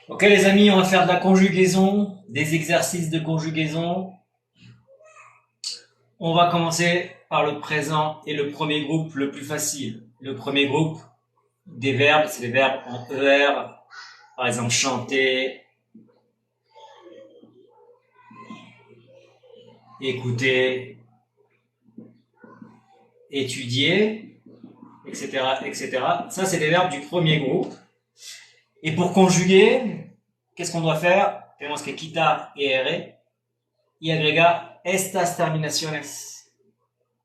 Ok les amis, on va faire de la conjugaison, des exercices de conjugaison. On va commencer par le présent et le premier groupe le plus facile. Le premier groupe des verbes, c'est les verbes en ER. Par exemple, chanter, écouter, étudier, etc., etc. Ça, c'est les verbes du premier groupe. Et pour conjuguer, qu'est-ce qu'on doit faire? Tenemos que quitar ER y agregar estas terminaciones.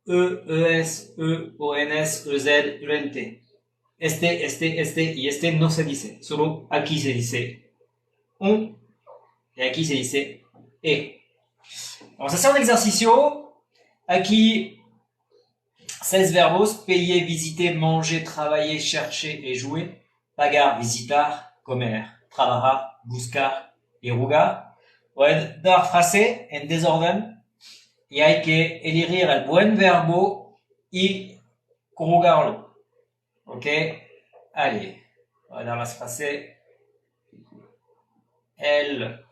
E, ES, E, ONS, EZ, ENT. Este y este no se dice. Solo aquí se dice on y aquí se dice e. Vamos a hacer un ejercicio. Aquí 16 verbos: payer, visiter, manger, travailler, chercher et jouer. Pagar, visitar, comer, trabajar, buscar y jugar. Voy a dar frase en desorden y hay que elegir el buen verbo y conjugarlo. Ok? Allez, on va dar las frases. Elle,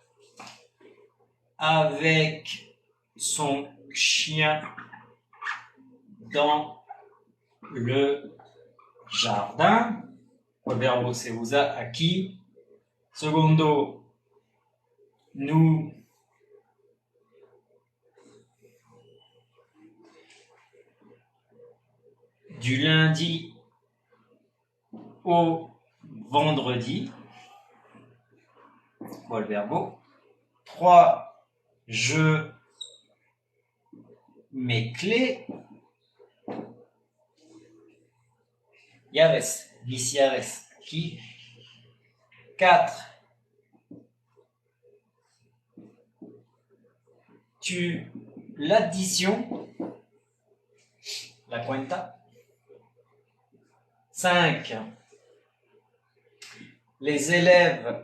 avec son chien dans le jardin. El verbo se usa aquí. Segundo, nous du lundi au vendredi. Voilà le verbo. 3. Je mes clés. Llaves, mis llaves aquí. 4. Tu l'addition, la cuenta. 5. Les élèves,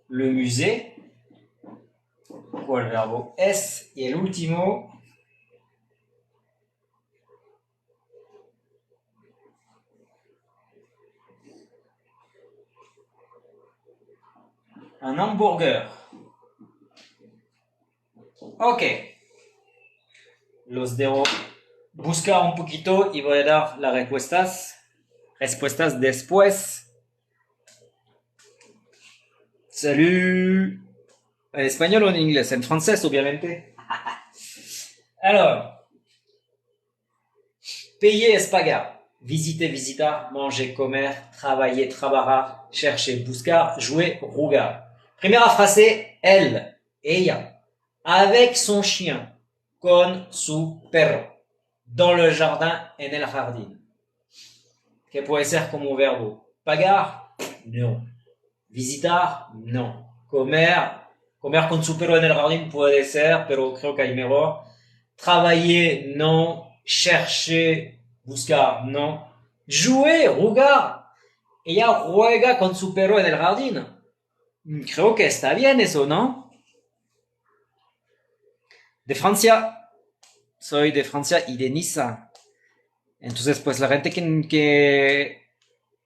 le musée. Quoi le verbo es. Y el último, un hamburger. Ok. Los debo buscar un poquito y voy a dar las respuestas después. Salut. En español o en inglés? En francés, obviamente. Alors, payer es pagar. Visiter, visitar. Manger, comer. Travailler, trabajar. Chercher, buscar. Jouer, jugar. Primera frase, elle, ella, avec son chien, con su perro, dans le jardin, en el jardín. Que puede ser como verbo. Pagar, no. Visitar, no. Comer con su perro en el jardín puede ser, pero creo que hay mejor. Travailler, no. Chercher, buscar, no. Jouer, jugar. Ella juega con su perro en el jardín. Creo que está bien eso, ¿no? De Francia. Soy de Francia y de Niza. Entonces, pues la gente que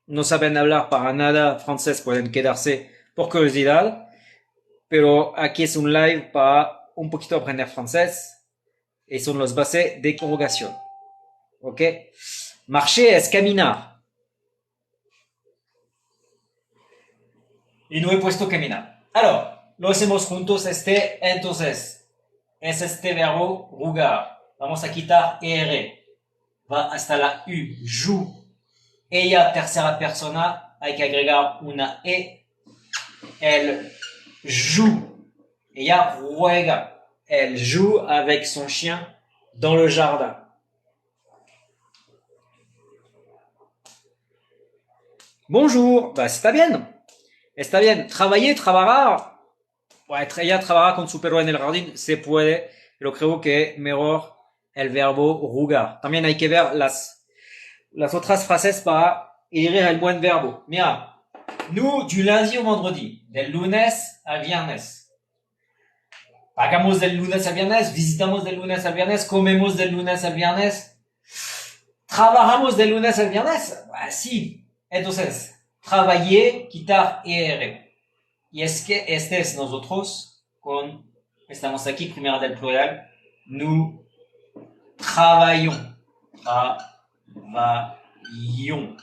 no saben hablar para nada francés pueden quedarse por curiosidad. Pero aquí es un live para un poquito aprender francés. Y son los bases de conjugación. ¿Ok? Marcher es caminar. Y no he puesto caminar. Alors, lo hacemos juntos entonces. Es este verbo jugar. Vamos a quitar ER. Va hasta la U. Joue. Ella, tercera persona. Hay que agregar una E. Elle joue. Ella juega. Elle joue avec son chien dans le jardin. Bonjour. Bah, está bien. Está bien. Travailler, trabajar. Ouais, ella trabaja con su perro en el jardín. Se puede. Pero creo que mejor el verbo jugar. También hay que ver las otras frases para elegir el buen verbo. Mira. Nous, du lundi au vendredi. Del lunes al viernes. Pagamos del lunes al viernes, visitamos del lunes al viernes, comemos del lunes al viernes, trabajamos del lunes al viernes. Ah, sí. Entonces, travailler, quitar ER. Y es que este es nosotros con, estamos aquí, primera del plural, nous travaillons. Travaillons.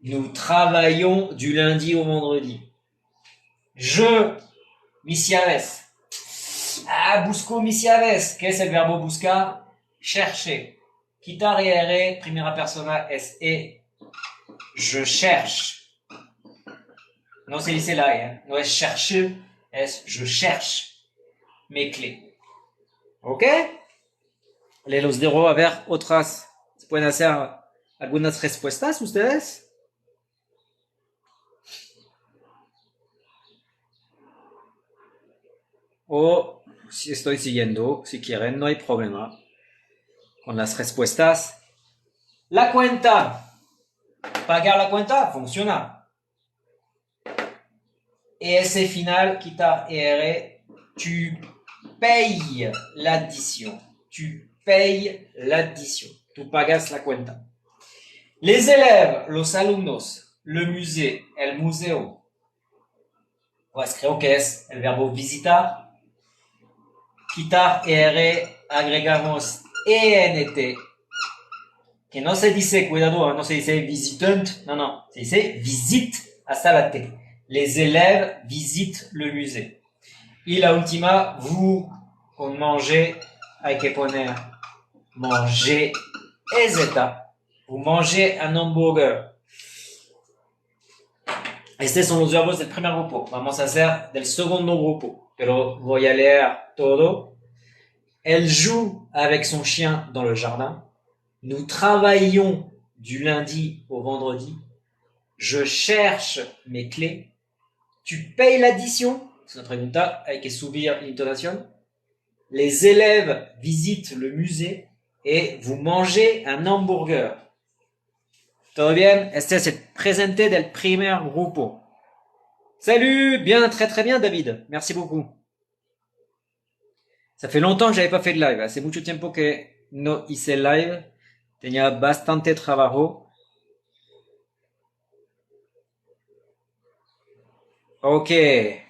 Nous travaillons du lundi au vendredi. Je, misiaves. Ah, busco misiaves. ¿Qué es el verbo buscar? Chercher. Quitar ER, primera persona es E. Je cherche. No se dice la E, no es chercher, es je cherche mes clés. ¿Ok? Les los dejo a ver otras. ¿Se pueden hacer algunas respuestas ustedes? O si estoy siguiendo, si quieren, no hay problema con las respuestas. La cuenta. Pagar la cuenta funciona. ES final, quitar ER, tu payes l'addition. Tu payes l'addition. Tú pagas la cuenta. Les élèves, los alumnos, le musée, el museo. Pues creo que es el verbo visitar. Quitar ER, agregamos ENT. Que no se dice, cuidado, no se dice visitant, no, se dice visite hasta la T. Les élèves visitent le musée. Y la última, vous, con manger, hay que poner manger EZ. Vous mangez un hamburger. Estos son los verbos del primer grupo. Vamos a hacer del segundo grupo, pero voy a leer todo. Elle joue avec son chien dans le jardin. Nous travaillons du lundi au vendredi. Je cherche mes clés. Tu payes l'addition. C'est una pregunta, hay que subir l'intonation. Les élèves visitent le musée et vous mangez un hamburger. ¿Todo bien? Este es el presente del primer grupo. Salut! Bien, très très bien David. Merci beaucoup. Ça fait longtemps que j'avais pas fait de live. Hace mucho tiempo que no hice live. Tenía bastante trabajo. Ok,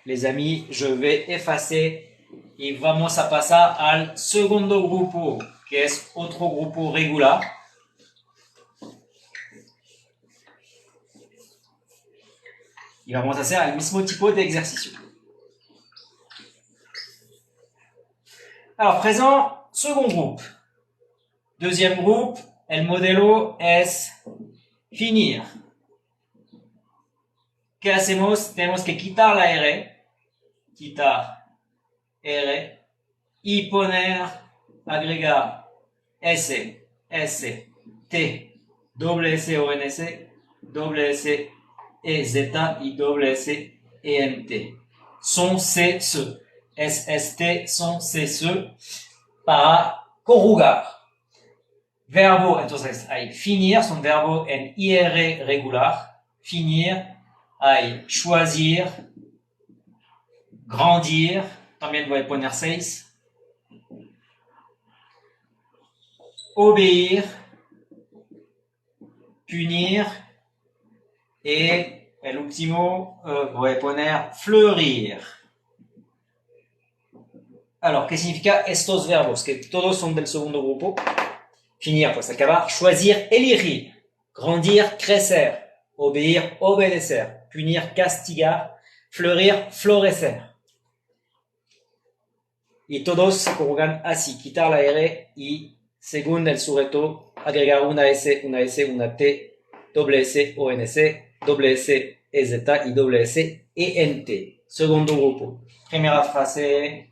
les amis, je vais effacer y vamos a pasar al segundo grupo, que es otro grupo regular. Y vamos a hacer el mismo tipo de ejercicio. Alors, présent, second groupe. Deuxième groupe, el modelo es finir. ¿Qué hacemos? Tenemos que quitar la R, y poner, agregar S, S, T, doble S, O, N, S, doble S, E, Z y doble S, E, N, T. Son, C, se. S, S, T, son, C, se. Para conjugar. Verbo, entonces hay finir, son verbo en IR regular. Finir. Hay choisir, grandir, también voy a poner 6. Obéir, punir, y el último voy a poner fleurir. Alors, ¿qué significa estos verbos? Que todos son del segundo grupo. Finir, pues acabar. Choisir, elegir. Grandir, crecer. Obéir, obedecer. Punir, castigar. Fleurir, florecer. Y todos se conjugan así. Quitar la R y, según el sujeto, agregar una S, una T, doble S, O, N, S, doble S, E, Z y doble S, E, N, T. Segundo grupo. Primera frase.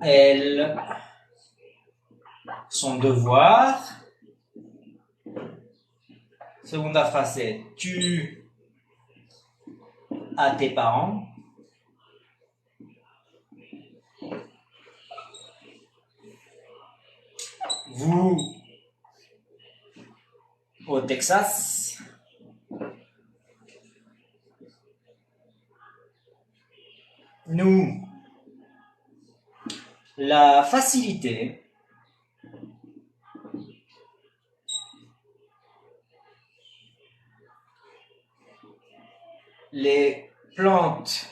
Elle, son devoir. Segunda frase, tu à tes parents. Vous au Texas. Nous la facilité les plantes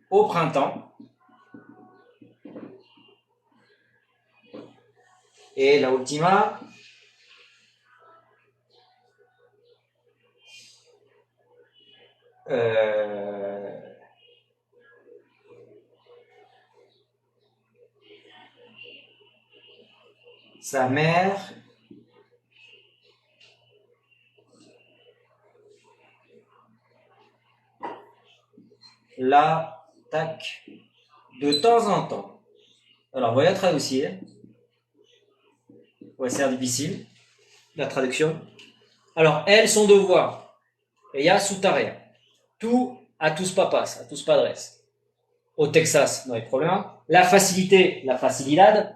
au printemps et la ultima sa mère l'attaque de temps en temps. Alors, voy a traducir. Ouais, c'est difficile, la traduction. Alors, elle, son devoir. Ella, su tarea. Tú, a tus papás, a tus padres. Au Texas, no hay problema. La facilité, la facilidad.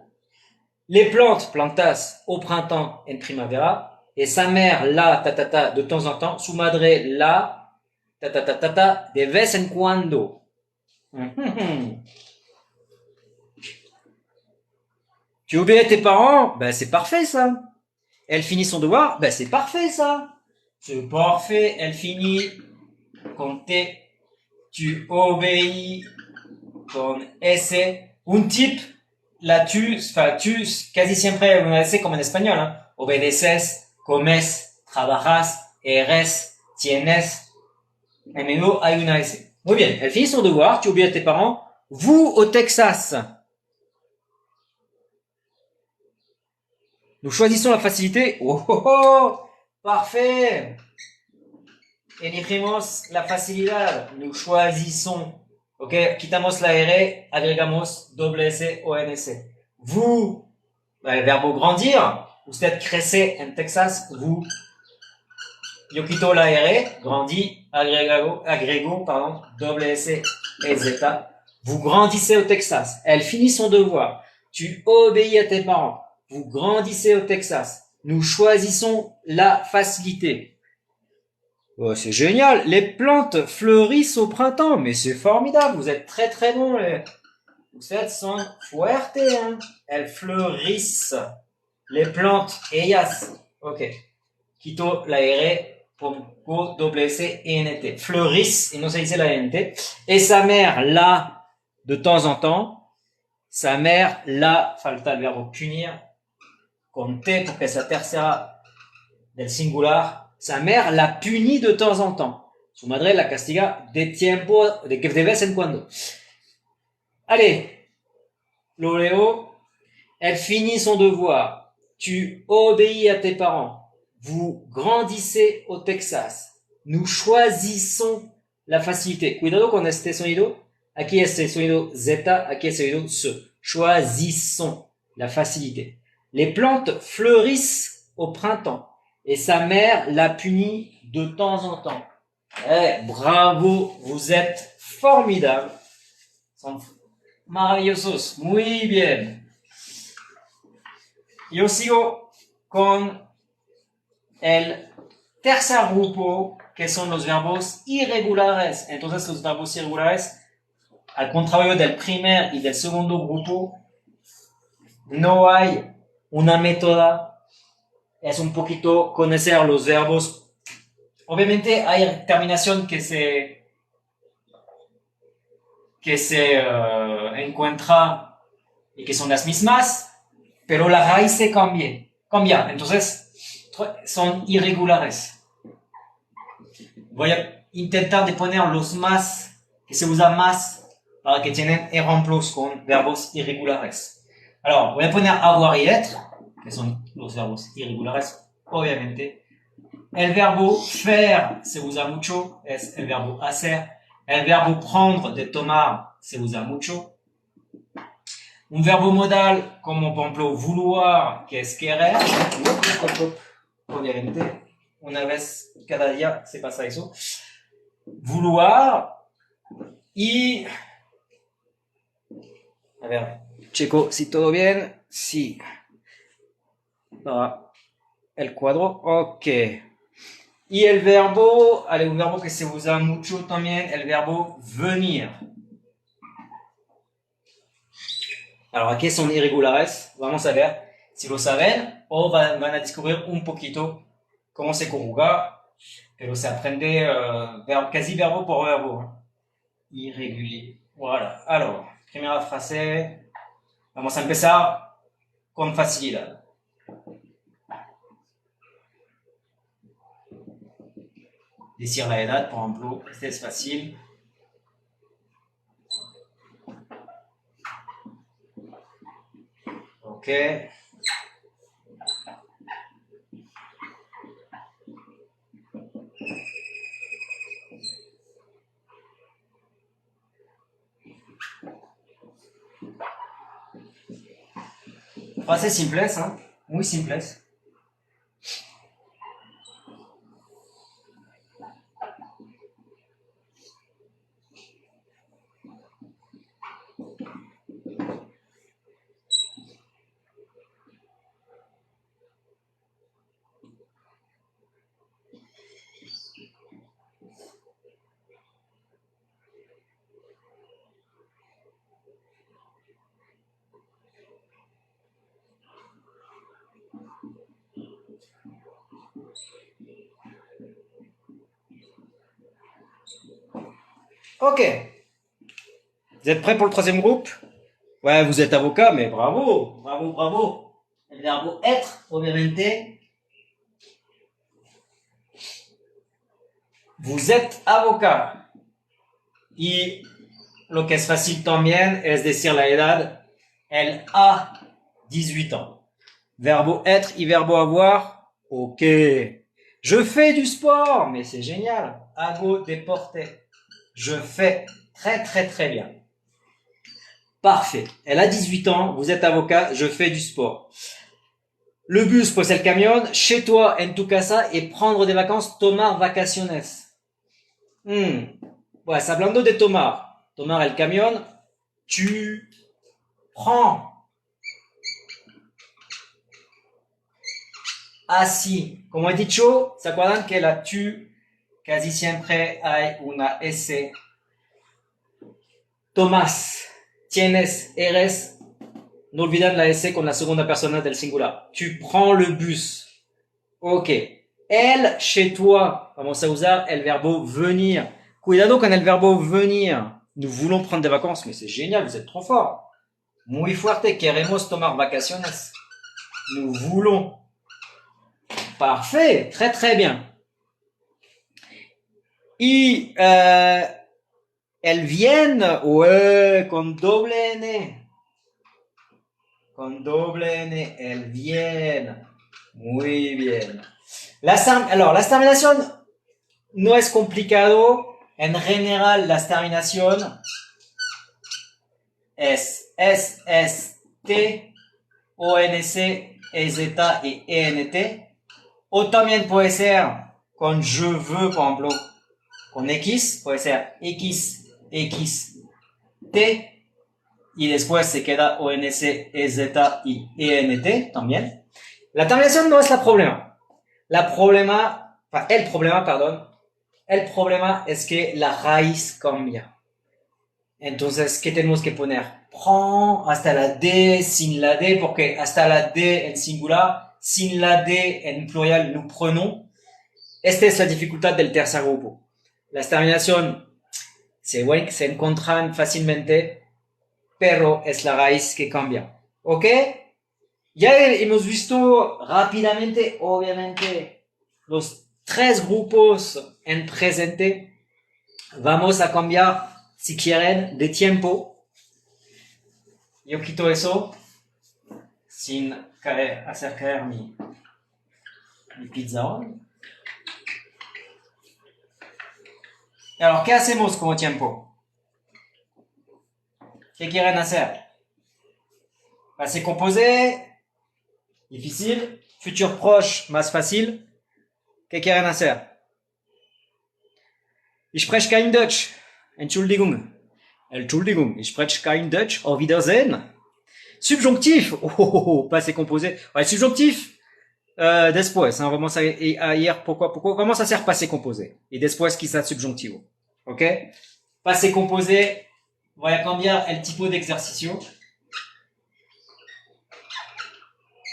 Les plantes, plantas, au printemps, en primavera. Et sa mère, la, ta, de temps en temps. Su madre, la, ta, de vez en cuando. Tu obéis à tes parents? Ben, c'est parfait, ça. Elle finit son devoir? Ben, c'est parfait, ça. C'est parfait. Elle finit con T. Tu obéis con S. Un type, la tu, casi siempre una S como en español, hein. Obedeces, comes, trabajas, eres, tienes. A menudo hay una S. Muy bien. Elle finit son devoir. Tu obéis à tes parents. Vous, au Texas. Nous choisissons la facilité. Oh, oh, oh, parfait. Elegimos la facilidad. Nous choisissons. Ok, quitamos la R, agregamos doble S o NS. Vous, el verbo grandir. Usted crece en Texas. Vous. Yo quito la R, grandi, agrego, doble S et Z. Vous grandissez au Texas. Elle finit son devoir. Tu obéis à tes parents. Vous grandissez au Texas. Nous choisissons la facilité. Oh, c'est génial. Les plantes fleurissent au printemps. Mais c'est formidable. Vous êtes très très bons. Vous êtes son fuerte. Hein. Elles fleurissent. Les plantes. Ellas. Ok. Quito la R. Pongo doble S et NT. Fleurissent. Et non, ça dice la NT. Et sa mère, là, de temps en temps. Sa mère, là, falta el verbo punir. Con T, porque es la tercera del singular. Sa mère la punit de temps en temps. Su madre la castiga de vez en cuando. Allez, lo leo. Elle finit son devoir. Tu obéis à tes parents. Vous grandissez au Texas. Nous choisissons la facilité. Cuidado con este sonido. Aquí es el sonido Z, aquí es el sonido S. Choisissons la facilité. Les plantes fleurissent au printemps et sa mère la punit de temps en temps. Eh, bravo, vous êtes formidables. Son maravillosos, muy bien. Yo sigo con el tercer grupo, que son los verbos irregulares. Entonces, los verbos irregulares, al contrario del primer y del segundo grupo, no hay una métoda, es un poquito conocer los verbos. Obviamente hay terminación que se encuentra y que son las mismas, pero la raíz se cambia. Entonces, son irregulares. Voy a intentar de poner los más, que se usa más, para que tienen ejemplos con verbos irregulares. Alors, voy a poner avoir y être, que son los verbos irregulares, obviamente. El verbo faire se usa mucho, es el verbo hacer. El verbo prendre, de tomar, se usa mucho. Un verbo modal, como por ejemplo vouloir, que es querer. Obviamente, una vez cada día se pasa eso. Vouloir. Y... A ver, checo si todo bien. Sí. Para el cuadro. Ok. Y el verbo, allez, un verbo que se usa mucho también, el verbo venir. Alors, aquí son irregulares. Vamos a ver si lo saben o van a descubrir un poquito cómo se conjuga, pero se aprende casi verbo por verbo. Irrégulier. Voilà. Alors, primera frase. Vamos a empezar con facilidad. Decir la edad, por ejemplo, este es fácil. Ok. Frases simples, ¿eh? Muy simples. Ok. Vous êtes prêts pour le troisième groupe? Ouais, vous êtes avocat, mais bravo, bravo, bravo. El verbo être, obviamente. Vous êtes avocat. Y lo que es fácil también es decir la edad. Elle a 18 ans. Verbo être y verbo avoir. Ok. Je fais du sport, mais c'est génial. Hago deporte. Je fais très très très bien. Parfait. Elle a 18 ans, vous êtes avocat, je fais du sport. Le bus, pues el camión, chez toi, en tu casa, et prendre des vacances, tomar vacaciones. Pues hablando de tomar el camión, tu prends. Así. Como he dicho, ¿se acuerdan que la tu casi siempre hay una S? Tomas, tienes, eres. No olvidan la S con la segunda persona del singular. Tu prends le bus. Ok. Elle, chez toi. Vamos a usar el verbo venir. Cuidado con el verbo venir. Nous voulons prendre des vacances, mais c'est génial, vous êtes trop fort. Muy fuerte, queremos tomar vacaciones. Nous voulons. Parfait, très très bien. Y elles viennent, ouais, con doble N. Con doble N, elles viennent. Muy bien. Las terminaciones no es complicado. En general, las terminaciones es S, S, T, O, N, C, E, Z y E, N, T. O también puede ser con je veux, por ejemplo, con X, puede ser X, X, T. Y después se queda ONC, EZ y ENT también. La terminación no es el problema. El problema es que la raíz cambia. Entonces, ¿qué tenemos que poner? Prends hasta la D, sin la D, porque hasta la D en singular, sin la D en plural, nous prenons. Esta es la dificultad del tercer grupo. Las terminaciones se encuentran fácilmente, pero es la raíz que cambia. ¿Ok? Ya hemos visto rápidamente, obviamente, los tres grupos en presente. Vamos a cambiar, si quieren, de tiempo. Yo quito eso sin hacer caer mi pizza. Alors, ¿qué hacemos como tiempo? ¿Qué quieren hacer? Passé composé, difícil. Futur proche, más fácil. ¿Qué quieren hacer? Ich spreche kein Deutsch. Entschuldigung. Entschuldigung, ich spreche kein Deutsch. Auf Wiedersehen. Subjonctif. Oh, passé composé. Ouais, subjonctif. Después, hein, vamos a ir poco. Vamos a hacer passé composé. Y después quizás subjuntivo. ¿Ok? Passé composé. Voy a cambiar el tipo de ejercicio.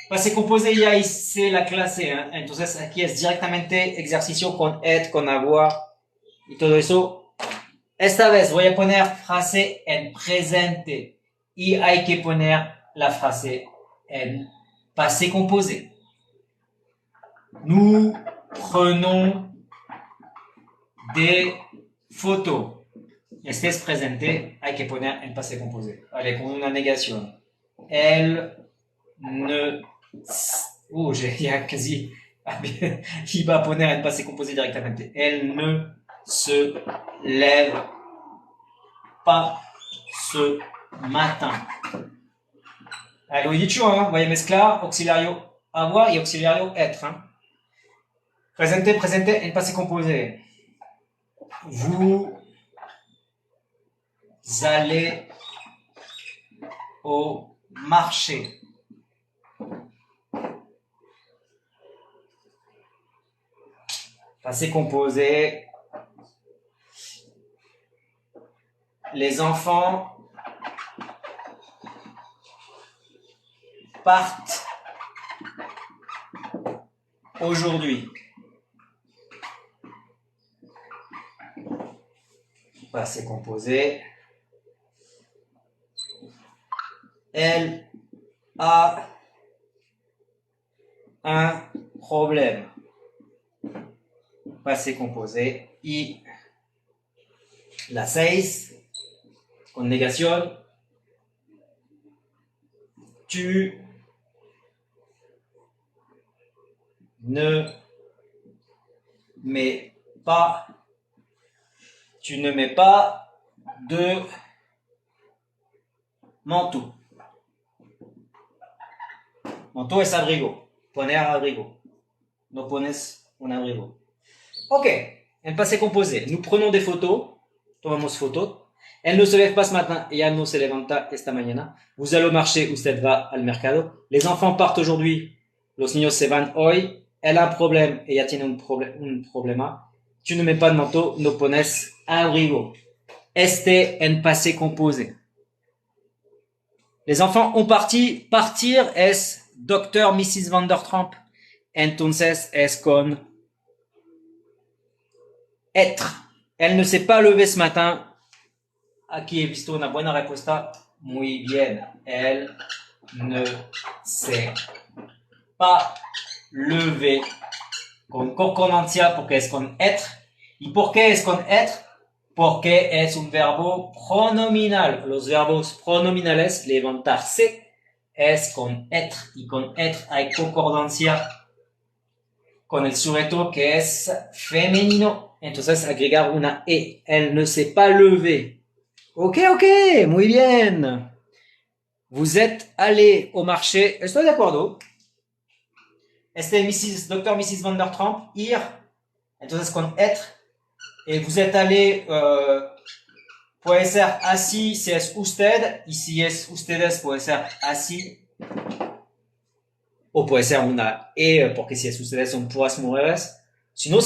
Pase composé ya hice la clase, ¿eh? Entonces aquí es directamente ejercicio con être, con avoir y todo eso. Esta vez voy a poner frase en presente y hay que poner la frase en passé composé. Nous prenons des photos. Este es presente, hay que poner en passé composé. Allez, con una negación. Elle ne... Oh, j'ai quasi... Il va poner en passé composé directamente. Elle ne se lève pas ce matin. Lo he dicho, ¿eh? Voy a mezclar auxiliario avoir y auxiliario être. ¿Eh? Presente, presente en passé composé. Vous allez au marché. Passé composé. Les enfants partent aujourd'hui. Passé composé. Elle a un problème. Passé composé. Y la 6, con negación. Tu ne mets pas de manteau. Manteau es abrigo. Poner abrigo. No pones un abrigo. Ok, en passé composé. Nous prenons des photos. Tomamos fotos. Elle ne se lève pas ce matin. Ella no se levanta esta mañana. Vous allez au marché. Usted va al mercado. Les enfants partent aujourd'hui. Los niños se van hoy. Elle a un problème. Ella tiene un problema. Tu ne mets pas de manteau. No pones abrigo. Este en passé composé. Les enfants ont parti. Partir es Dr. Mrs. Vandertramp. Entonces es con être. Elle ne s'est pas levée ce matin. Aquí he visto una buena respuesta. Muy bien. Elle ne s'est pas levée. Con concordancia porque es con être. ¿Y por qué es con être? Porque es un verbo pronominal. Los verbos pronominales, levantarse, es con être. Y con être hay concordancia con el sujeto que es femenino. Entonces agregar una E. Elle ne s'est pas levée. Ok, muy bien. Vous êtes allé au marché. Estoy de acuerdo. Este Dr. Mrs. Vandertramp, ir. Entonces con être. Et vous êtes allé, puede ser así si es usted, y si es ustedes puede ser así. O puede ser una E, porque si es ustedes son puras mujeres. Si no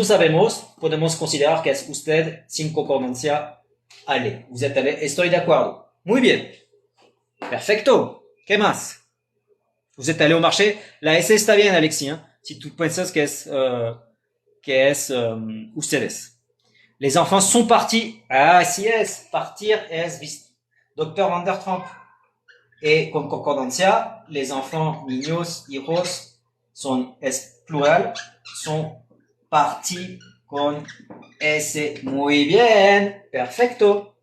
sabemos, podemos considerar que es usted sin concordancia, allé. Vous êtes allé, estoy de acuerdo. Muy bien. Perfecto. ¿Qué más? Vous êtes allé au marché. La S está bien, Alexis, ¿eh? Si tú piensas que es ustedes. Les enfants sont partis. Ah, si es. Partir es Dr. Vandertramp. Et con concordancia, les enfants, niños, hijos, es plural, sont partis con S. Muy bien. Perfecto.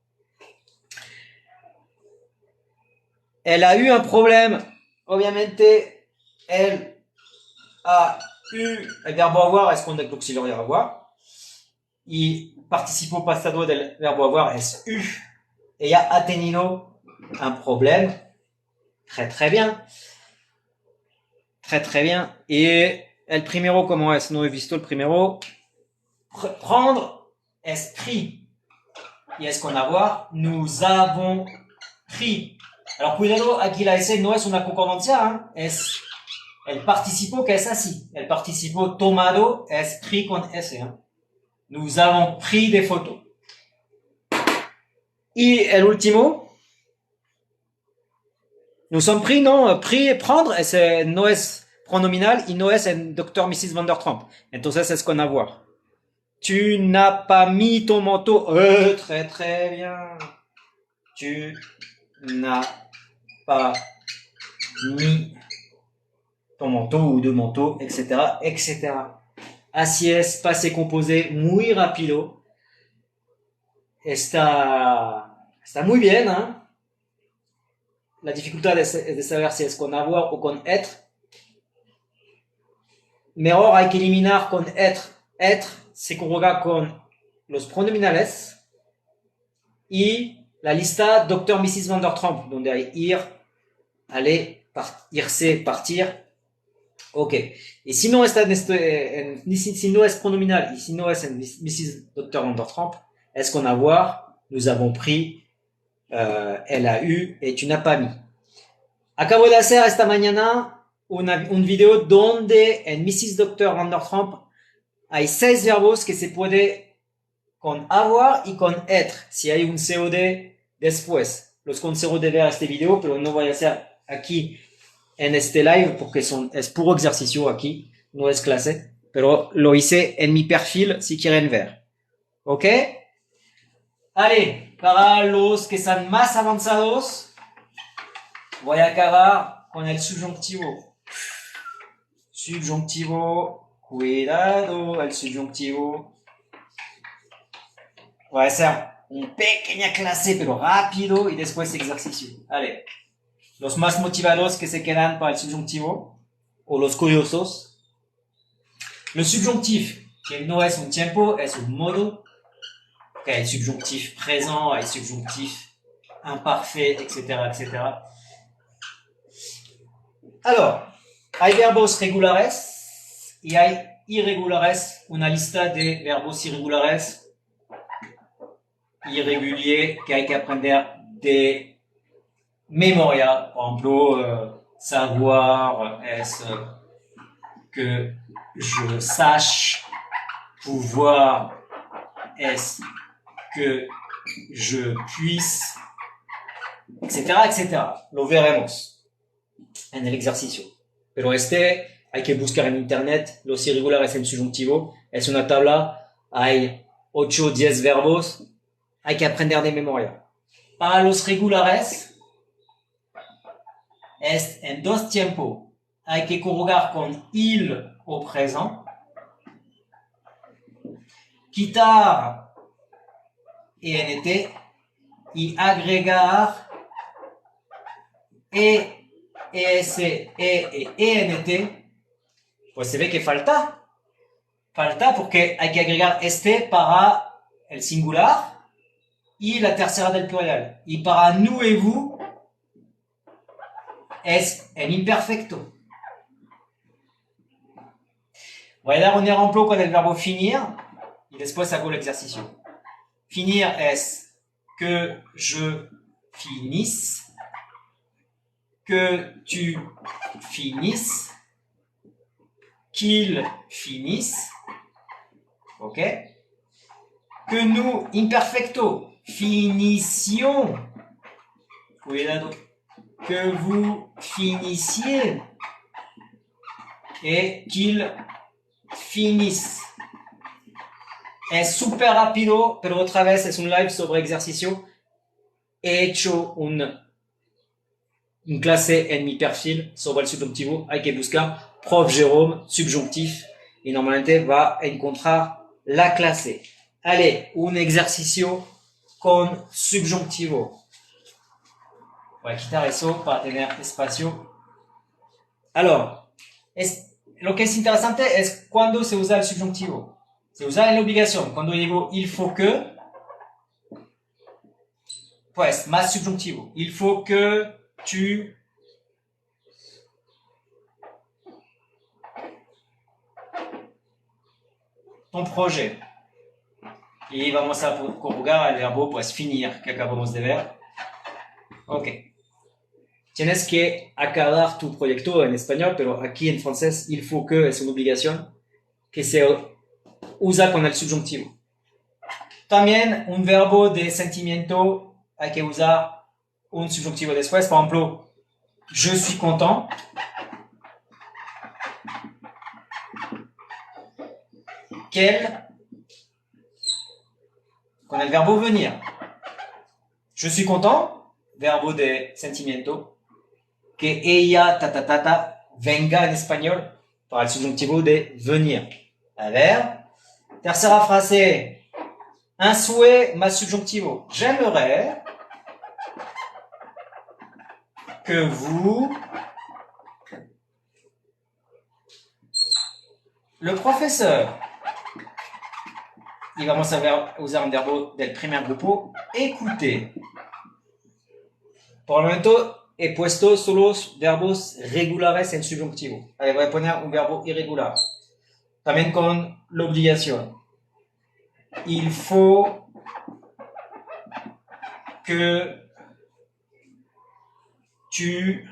Elle a eu un problème. Obviamente, elle a eu el verbo avoir es con el auxiliario avoir. Y participo pasado del verbo avoir es eu. Ella ha tenido un problème. Très bien. Très bien. Et el primero, ¿cómo es? No he visto el primero. Prendre es pris. Y es con avoir. Nous avons pris. Alors cuidado, aquí la S no es una concordancia, ¿eh? Es el participo que es así. El participo tomado es pris con S. ¿Eh? Nous avons pris des photos. Y el último. Nous sommes pris, non? Pris, prendre, ese no es pronominal y no es en Dr. Mrs. Van der Trump. Entonces es con avoir. Tu n'as pas mis ton manteau. Très très bien. Tu n'as pas mis ton manteau ou de manteau, etc., etc. Así es, passé composé, muy rápido. Está muy bien, ¿eh? La dificultad es de saber si es con avoir o con être. Mejor hay que eliminar con être. Être se conjuga con los pronominales y la lista Dr. Mrs. Van der Trump, donde hay ir, aller, irse, partir. Ok. Y si no está si no es pronominal y si no es en Mrs. Dr. Van der Trump, es con avoir, nous avons pris, elle a eu et tu n'as pas mis. Acabo de hacer esta mañana un video donde en Mrs. Dr. Van der Trump hay 6 verbos que se puede con avoir y con être, si hay un COD después. Los consejo de ver este video, pero no voy a hacer aquí en este live porque es puro ejercicio aquí, no es clase, pero lo hice en mi perfil si quieren ver. ¿Ok? Allez, para los que están más avanzados, voy a acabar con el subjuntivo. Subjuntivo, cuidado, el subjuntivo. Voy a hacer una pequeña clase, pero rápido, y después ejercicio. Allez, los más motivados que se quedan para el subjuntivo, o los curiosos. Le subjonctif, que no es un tiempo, es un modo. Okay, hay subjonctif présent, hay subjonctif imparfait, etc., etc. Alors, hay verbos regulares y hay irregulares, una lista de verbos irregulares, irréguliers, que hay que aprender de memoria. Por ejemplo, savoir es que je sache, pouvoir es que je puisse, etc., etc. Lo veremos en el ejercicio. Pero hay que buscar en internet los irregulares en subjuntivo. Es una tabla, hay 8 o 10 verbos, hay que aprender de memoria. Para los regulares, es en dos tiempos. Hay que conjugar con il au présent. Quitar ENT y agregar ES, ENT, pues se ve que falta porque hay que agregar este para el singular y la tercera del plural. Y para nous et vous es el imperfecto. Voy a dar un ejemplo con el verbo finir y después hago el ejercicio. Finir es que je finisse, que tu finisses, qu'il finisse, ok? Que nous, imperfecto, finissions, cuidado, que vous finissiez et qu'il finisse. Es súper rápido, pero otra vez es un live sobre ejercicio. He hecho un clase en mi perfil sobre el subjuntivo. Hay que buscar Prof Jérôme, subjonctif, y normalmente va a encontrar la clase. Allez, un ejercicio con subjuntivo. Voy a quitar eso para tener espacio. Alors, lo que es interesante es cuando se usa el subjuntivo. Se usa en la obligación. Cuando digo il faut que, pues más subjuntivo. Il faut que tu ton projet. Y vamos a conjugar el verbo pues finir que acabamos de ver. Ok. Tienes que acabar tu proyecto en español, pero aquí en francés il faut que es una obligación que se usa con el subjuntivo. También un verbo de sentimiento hay que usar un subjuntivo después. Por ejemplo, Je suis content. Con el verbo venir. Je suis content, verbo de sentimiento, que ella, venga en espagnol, para el subjuntivo de venir. A ver, tercera frase, un souhait, más subjuntivo. J'aimerais que vous, le professeur, y vamos a usar un verbo del primer grupo, écouter. Por el momento he puesto solo los verbos regulares en subjuntivo. Ahí voy a poner un verbo irregular. También con l'obligation. Il faut que tu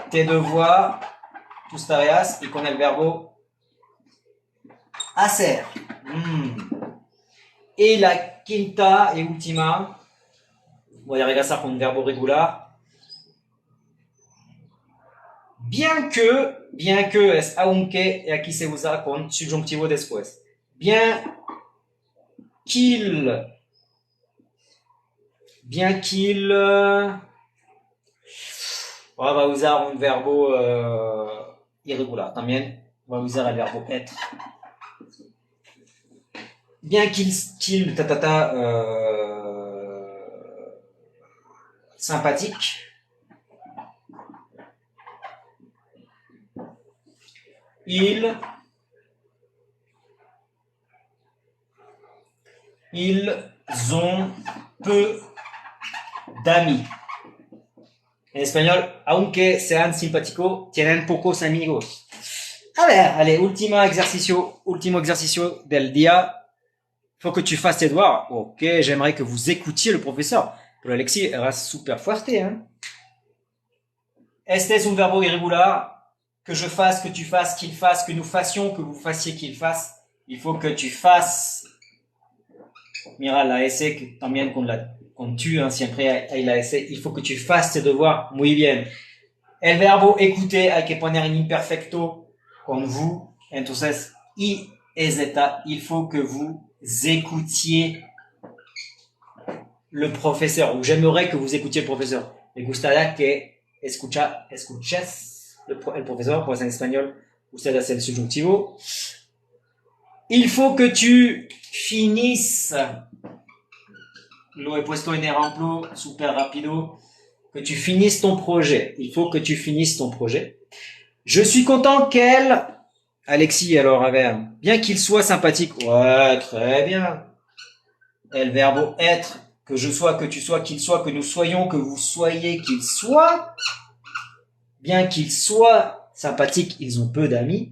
tes devoirs, tus tareas, y con el verbo hacer. Y la quinta y última, voy a regresar con un verbo regular. Bien que es aunque, y aquí se usa con subjuntivo después. Bien qu'il, va a usar un verbo irregular. También va a usar el verbo être. Bien qu'il sympathique. Ils ont peu d'amis. En espagnol, aunque sean simpáticos, tienen pocos amigos. A ver, allez, último ejercicio del día. Faut que tu fasses tes devoirs. Ok, j'aimerais que vous écoutiez le professeur. Pero Alexis era super fuerte, hein. Este es un verbo irregular. Que je fasse, que tu fasses, qu'il fasse, que nous fassions, que vous fassiez, qu'il fasse. Il faut que tu fasses. Mira la S que también con tu, hein, siempre hay la S. Il faut que tu fasses tes devoirs. Muy bien. El verbo écouter hay que poner en imperfecto con vous. Entonces, y es eta. Il faut que vous écoutiez le professeur. Ou j'aimerais que vous écoutiez le professeur. Me gustaría que escuches el profesor, pues en español, usted hace el subjuntivo. Il faut que tu finisses. Lo he puesto en ejemplo super rápido. Que tu finisses ton projet. Il faut que tu finisses ton projet. Je suis content qu'elle... Alexis, alors, bien qu'il soit sympathique. Ouais, très bien. El verbo être. Que je sois, que tu sois, qu'il soit, que nous soyons, que vous soyez, qu'il soit. Bien qu'ils soient sympathiques, ils ont peu d'amis.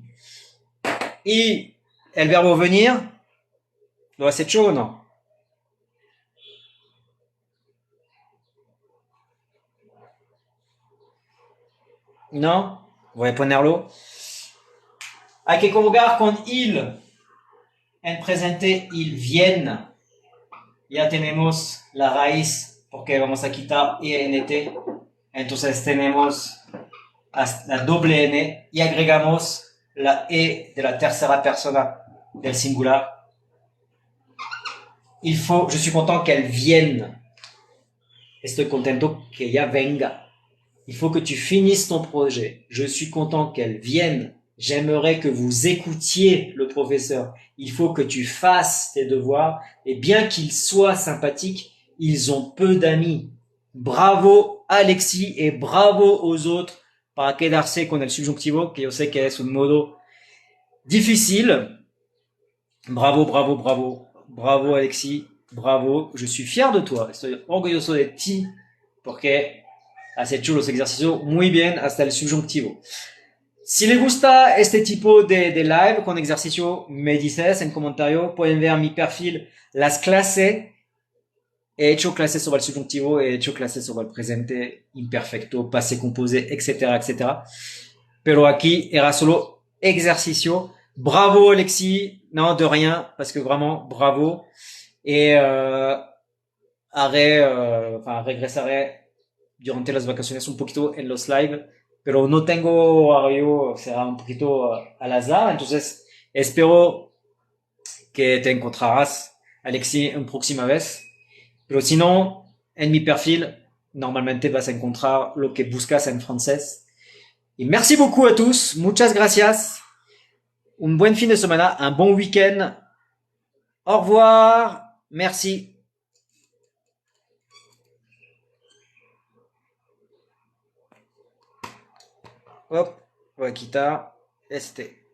Y el verbo venir, ¿lo has hecho o no? No, voy a ponerlo. Hay que conjugar con il. En presente, ils viennent. Ya tenemos la raíz, porque vamos a quitar ent. Entonces tenemos la doble N y agregamos la E de la tercera persona del singular. Je suis content qu'elle vienne. Estoy contento que ella venga. Il faut que tu finisses ton projet. Je suis content qu'elle vienne. J'aimerais que vous écoutiez le professeur. Il faut que tu fasses tes devoirs. Et bien qu'ils soient sympathiques, ils ont peu d'amis. Bravo Alexis et bravo aux autres para quedarse con el subjuntivo, que yo sé que es un modo difícil. Bravo, bravo, bravo. Bravo Alexis, bravo. Je suis fier de toi. Estoy orgulloso de ti porque has hecho los ejercicios muy bien hasta el subjuntivo. Si les gusta este tipo de live con ejercicio, me dices en comentario. Pueden ver mi perfil, las clases. He hecho clases sobre el subjuntivo, he hecho clases sobre el presente imperfecto, passé composé, etc., etc. Pero aquí era solo ejercicio. Bravo Alexis, non de rien, parce que vraiment bravo. Et regresaré durante las vacaciones un poquito en los live, pero no tengo horario, será un poquito al azar, entonces espero que te encontrarás, Alexis, una próxima vez. Pero si no, en mi perfil, normalmente vas a encontrar lo que buscas en francés. Y merci beaucoup a tous, muchas gracias, un buen fin de semana, un bon week-end. Au revoir, merci. Hop, voy a quitar este.